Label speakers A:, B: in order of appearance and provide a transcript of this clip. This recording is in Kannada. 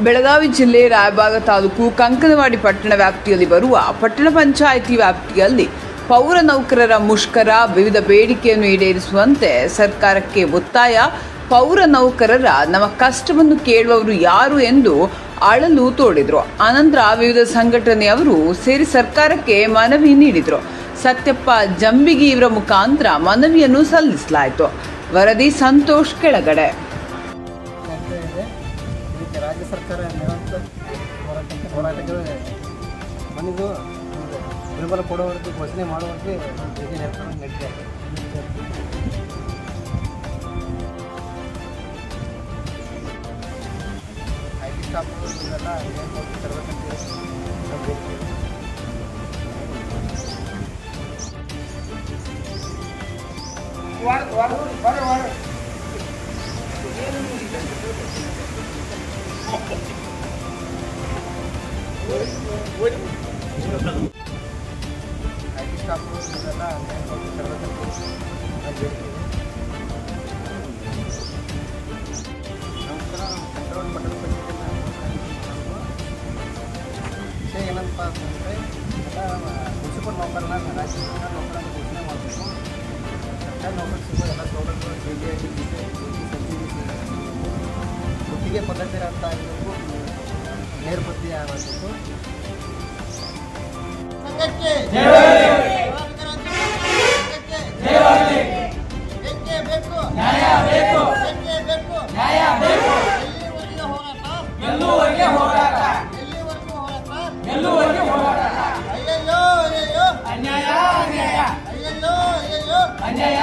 A: ಬೆಳಗಾವಿ ಜಿಲ್ಲೆ ರಾಯಬಾಗ ತಾಲೂಕು ಕಂಕನವಾಡಿ ಪಟ್ಟಣ ವ್ಯಾಪ್ತಿಯಲ್ಲಿ ಬರುವ ಪಟ್ಟಣ ಪಂಚಾಯಿತಿ ವ್ಯಾಪ್ತಿಯಲ್ಲಿ ಪೌರ ನೌಕರರ ಮುಷ್ಕರ, ವಿವಿಧ ಬೇಡಿಕೆಯನ್ನು ಈಡೇರಿಸುವಂತೆ ಸರ್ಕಾರಕ್ಕೆ ಒತ್ತಾಯ. ಪೌರ ನೌಕರರ ನಮ್ಮ ಕಷ್ಟವನ್ನು ಕೇಳುವವರು ಯಾರು ಎಂದು ಅಳಲು ತೋಡಿದ್ರು. ಅನಂತರ ವಿವಿಧ ಸಂಘಟನೆಯವರು ಸೇರಿ ಸರ್ಕಾರಕ್ಕೆ ಮನವಿ ನೀಡಿದರು. ಸತ್ಯಪ್ಪ ಜಂಬಿಗಿ ಇವರ ಮುಖಾಂತರ ಮನವಿಯನ್ನು ಸಲ್ಲಿಸಲಾಯಿತು. ವರದಿ ಸಂತೋಷ್ ಕೆಳಗಡೆ.
B: ರಾಜ್ಯ ಸರ್ಕಾರ ನಿರಂತರ ಹೋರಾಟಗಳು ಮನೆಗೂ ಬೆಂಬಲ ಕೊಡುವಂತೆ ಘೋಷಣೆ ಮಾಡುವಂತೆ ನಡೀತಾ ಇದೆ. IT ಸ್ಟಾಫ್ಗಳು ಇವೆಲ್ಲ ಏನು ತರಬೇಕಂತ IT ಸ್ಟಾಫ್ಗಳು ಇವೆಲ್ಲ ಏನು ತರಬೇಕಂತ ನಮಸ್ಕಾರ. ಕಂಕನವಾಡಿ ಪಟ್ಟಣ ವಿಷಯ ಏನಂತ ಅಂತಂದರೆ ಎಲ್ಲ ಮುನ್ಸಿಪಲ್ ನೌಕರನ್ನ ರಾಜ್ಯ ಸರ್ಕಾರ ನೌಕರನ್ನ ಘೋಷಣೆ ಮಾಡಬೇಕು. ಸರ್ಕಾರಿ ನೌಕರ ಸಿಗುವ ಎಲ್ಲ ಸೌಲಭ್ಯಗಳು ಜೆಡಿಯಾಗಿ ಗುತ್ತಿಗೆ ಪದ್ಧತಿ ಅಂತ ಆಗಬೇಕು, ನೇರ್ಬದ್ಧಿ ಆಗಬೇಕು.
C: ಅನ್ಯಾಯ